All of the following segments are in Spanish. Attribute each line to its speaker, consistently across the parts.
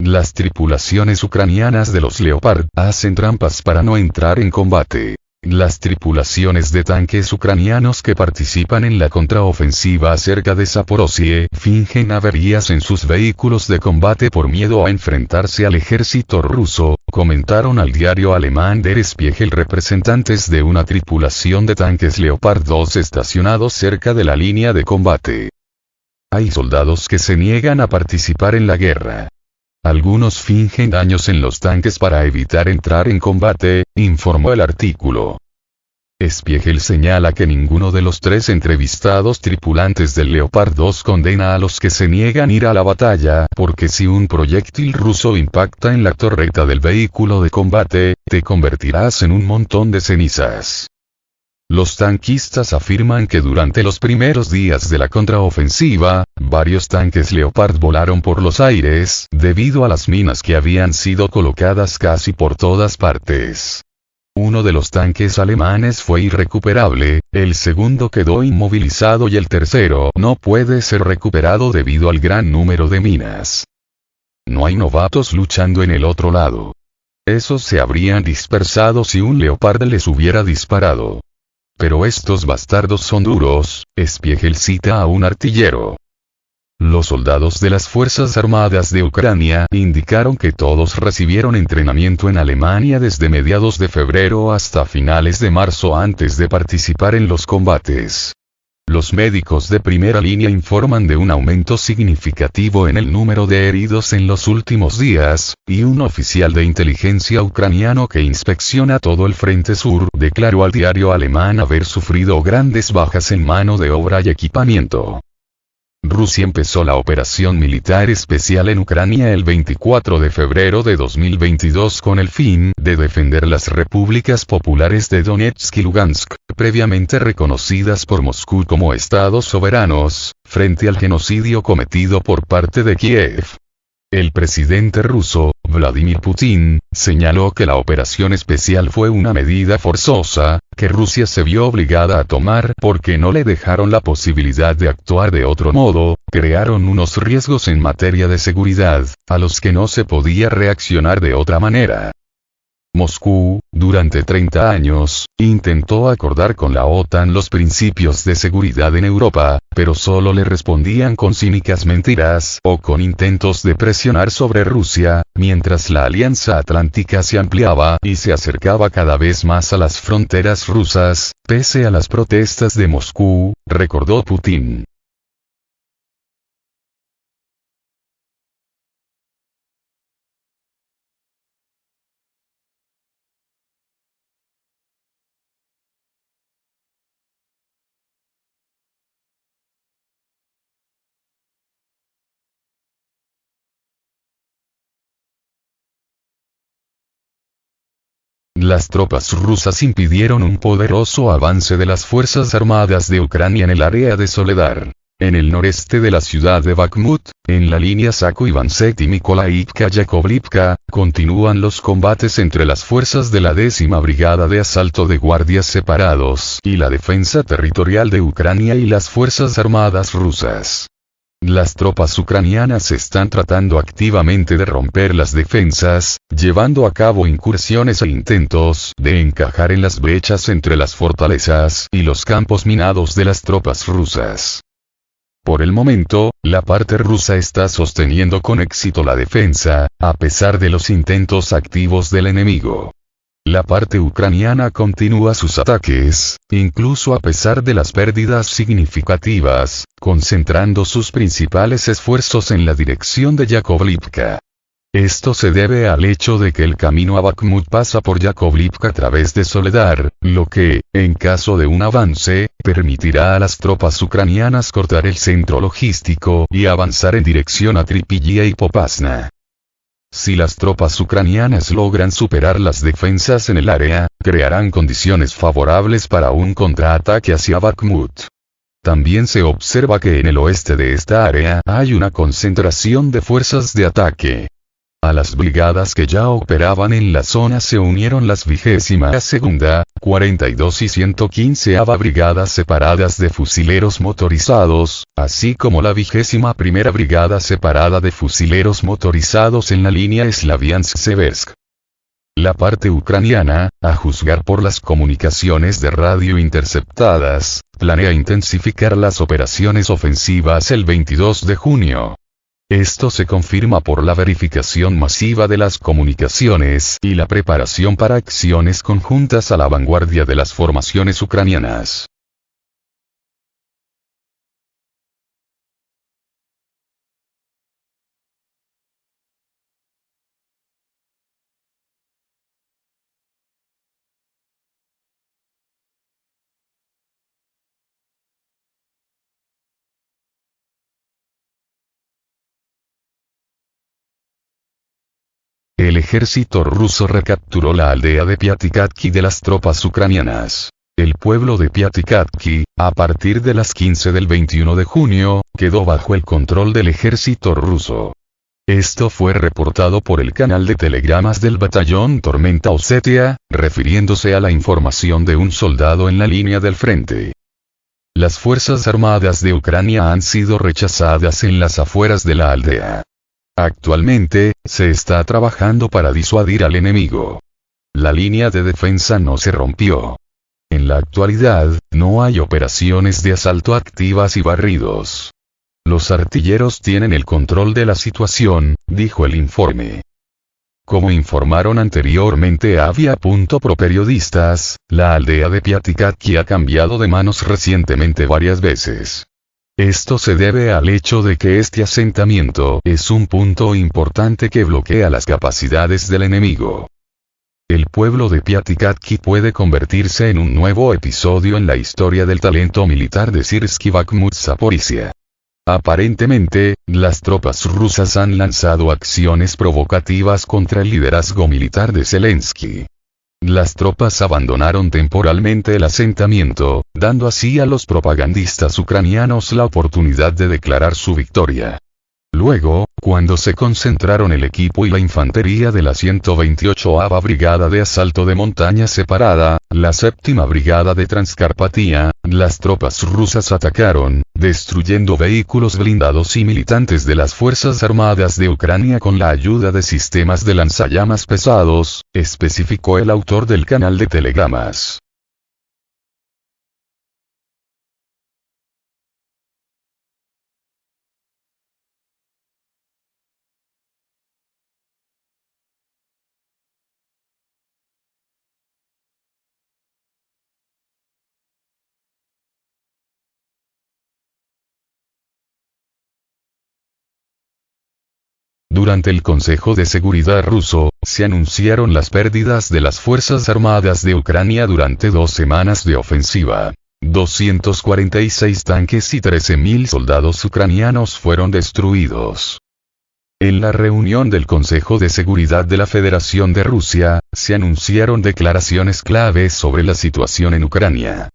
Speaker 1: Las tripulaciones ucranianas de los Leopard hacen trampas para no entrar en combate. Las tripulaciones de tanques ucranianos que participan en la contraofensiva cerca de Zaporozhye fingen averías en sus vehículos de combate por miedo a enfrentarse al ejército ruso, comentaron al diario alemán Der Spiegel representantes de una tripulación de tanques Leopard 2 estacionados cerca de la línea de combate. Hay soldados que se niegan a participar en la guerra. Algunos fingen daños en los tanques para evitar entrar en combate, informó el artículo. Spiegel señala que ninguno de los 3 entrevistados tripulantes del Leopard 2 condena a los que se niegan ir a la batalla, porque si un proyectil ruso impacta en la torreta del vehículo de combate, te convertirás en un montón de cenizas. Los tanquistas afirman que durante los primeros días de la contraofensiva, varios tanques Leopard volaron por los aires, debido a las minas que habían sido colocadas casi por todas partes. Uno de los tanques alemanes fue irrecuperable, el segundo quedó inmovilizado y el tercero no puede ser recuperado debido al gran número de minas. No hay novatos luchando en el otro lado. Esos se habrían dispersado si un Leopard les hubiera disparado. Pero estos bastardos son duros, Spiegel cita a un artillero. Los soldados de las Fuerzas Armadas de Ucrania indicaron que todos recibieron entrenamiento en Alemania desde mediados de febrero hasta finales de marzo antes de participar en los combates. Los médicos de primera línea informan de un aumento significativo en el número de heridos en los últimos días, y un oficial de inteligencia ucraniano que inspecciona todo el frente sur declaró al diario alemán haber sufrido grandes bajas en mano de obra y equipamiento. Rusia empezó la operación militar especial en Ucrania el 24 de febrero de 2022 con el fin de defender las repúblicas populares de Donetsk y Lugansk, previamente reconocidas por Moscú como estados soberanos, frente al genocidio cometido por parte de Kiev. El presidente ruso, Vladimir Putin, señaló que la operación especial fue una medida forzosa, que Rusia se vio obligada a tomar porque no le dejaron la posibilidad de actuar de otro modo, crearon unos riesgos en materia de seguridad, a los que no se podía reaccionar de otra manera. Moscú, durante 30 años, intentó acordar con la OTAN los principios de seguridad en Europa, pero solo le respondían con cínicas mentiras o con intentos de presionar sobre Rusia, mientras la Alianza Atlántica se ampliaba y se acercaba cada vez más a las fronteras rusas, pese a las protestas de Moscú, recordó Putin. Las tropas rusas impidieron un poderoso avance de las Fuerzas Armadas de Ucrania en el área de Soledar. En el noreste de la ciudad de Bakhmut, en la línea Sako-Ivanset y Mykolaiivka-Yakovlivka, continúan los combates entre las fuerzas de la 10ª Brigada de Asalto de Guardias Separados y la Defensa Territorial de Ucrania y las Fuerzas Armadas rusas. Las tropas ucranianas están tratando activamente de romper las defensas, llevando a cabo incursiones e intentos de encajar en las brechas entre las fortalezas y los campos minados de las tropas rusas. Por el momento, la parte rusa está sosteniendo con éxito la defensa, a pesar de los intentos activos del enemigo. La parte ucraniana continúa sus ataques, incluso a pesar de las pérdidas significativas, concentrando sus principales esfuerzos en la dirección de Yakovlivka. Esto se debe al hecho de que el camino a Bakhmut pasa por Yakovlivka a través de Soledar, lo que, en caso de un avance, permitirá a las tropas ucranianas cortar el centro logístico y avanzar en dirección a Tripilla y Popasna. Si las tropas ucranianas logran superar las defensas en el área, crearán condiciones favorables para un contraataque hacia Bakhmut. También se observa que en el oeste de esta área hay una concentración de fuerzas de ataque. A las brigadas que ya operaban en la zona se unieron las 22ª, 42 y 115ª brigadas separadas de fusileros motorizados, así como la 21ª brigada separada de fusileros motorizados en la línea Slaviansk-Seversk. La parte ucraniana, a juzgar por las comunicaciones de radio interceptadas, planea intensificar las operaciones ofensivas el 22 de junio. Esto se confirma por la verificación masiva de las comunicaciones y la preparación para acciones conjuntas a la vanguardia de las formaciones ucranianas. El ejército ruso recapturó la aldea de Piatikatki de las tropas ucranianas. El pueblo de Piatikatki, a partir de las 15 del 21 de junio, quedó bajo el control del ejército ruso. Esto fue reportado por el canal de telegramas del batallón Tormenta Osetia, refiriéndose a la información de un soldado en la línea del frente. Las fuerzas armadas de Ucrania han sido rechazadas en las afueras de la aldea. Actualmente, se está trabajando para disuadir al enemigo. La línea de defensa no se rompió. En la actualidad, no hay operaciones de asalto activas y barridos. Los artilleros tienen el control de la situación, dijo el informe. Como informaron anteriormente a Avia.pro periodistas, la aldea de Piatikatki ha cambiado de manos recientemente varias veces. Esto se debe al hecho de que este asentamiento es un punto importante que bloquea las capacidades del enemigo. El pueblo de Piatikatki puede convertirse en un nuevo episodio en la historia del talento militar de Sirsky Bakhmut Zaporizhia. Aparentemente, las tropas rusas han lanzado acciones provocativas contra el liderazgo militar de Zelensky. Las tropas abandonaron temporalmente el asentamiento, dando así a los propagandistas ucranianos la oportunidad de declarar su victoria. Luego, cuando se concentraron el equipo y la infantería de la 128ª Brigada de Asalto de Montaña separada, la 7ª Brigada de Transcarpatía, las tropas rusas atacaron, destruyendo vehículos blindados y militantes de las Fuerzas Armadas de Ucrania con la ayuda de sistemas de lanzallamas pesados, especificó el autor del canal de telegramas. Durante el Consejo de Seguridad ruso, se anunciaron las pérdidas de las Fuerzas Armadas de Ucrania durante 2 semanas de ofensiva. 246 tanques y 13.000 soldados ucranianos fueron destruidos. En la reunión del Consejo de Seguridad de la Federación de Rusia, se anunciaron declaraciones claves sobre la situación en Ucrania.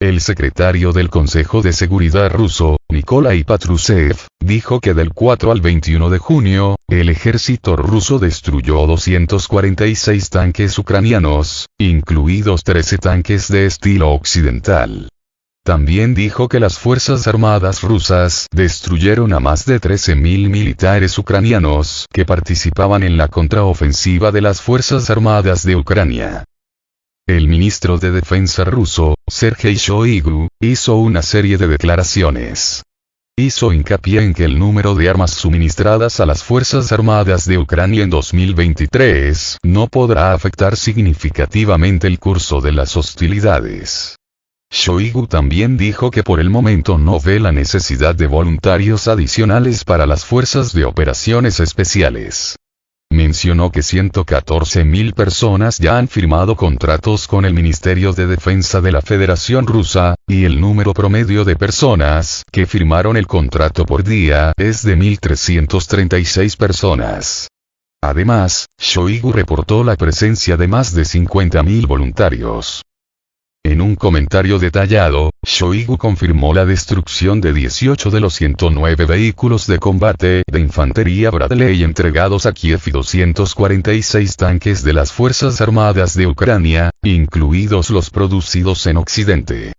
Speaker 1: El secretario del Consejo de Seguridad ruso, Nikolai Patrushev, dijo que del 4 al 21 de junio, el ejército ruso destruyó 246 tanques ucranianos, incluidos 13 tanques de estilo occidental. También dijo que las Fuerzas Armadas rusas destruyeron a más de 13.000 militares ucranianos que participaban en la contraofensiva de las Fuerzas Armadas de Ucrania. El ministro de Defensa ruso, Sergei Shoigu, hizo una serie de declaraciones. Hizo hincapié en que el número de armas suministradas a las Fuerzas Armadas de Ucrania en 2023 no podrá afectar significativamente el curso de las hostilidades. Shoigu también dijo que por el momento no ve la necesidad de voluntarios adicionales para las fuerzas de operaciones especiales. Mencionó que 114.000 personas ya han firmado contratos con el Ministerio de Defensa de la Federación Rusa, y el número promedio de personas que firmaron el contrato por día es de 1.336 personas. Además, Shoigu reportó la presencia de más de 50.000 voluntarios. En un comentario detallado, Shoigu confirmó la destrucción de 18 de los 109 vehículos de combate de infantería Bradley entregados a Kiev y 246 tanques de las Fuerzas Armadas de Ucrania, incluidos los producidos en Occidente.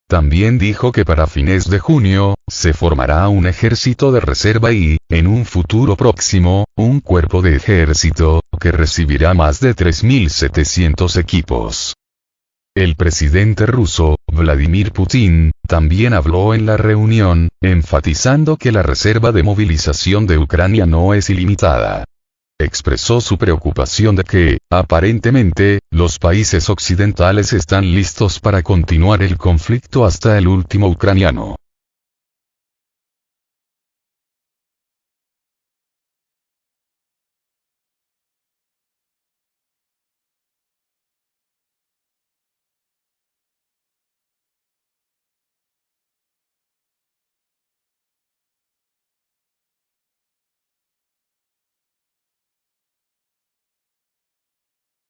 Speaker 1: También dijo que para fines de junio, se formará un ejército de reserva y, en un futuro próximo, un cuerpo de ejército, que recibirá más de 3.700 equipos. El presidente ruso, Vladimir Putin, también habló en la reunión, enfatizando que la reserva de movilización de Ucrania no es ilimitada. Expresó su preocupación de que, aparentemente, los países occidentales están listos para continuar el conflicto hasta el último ucraniano.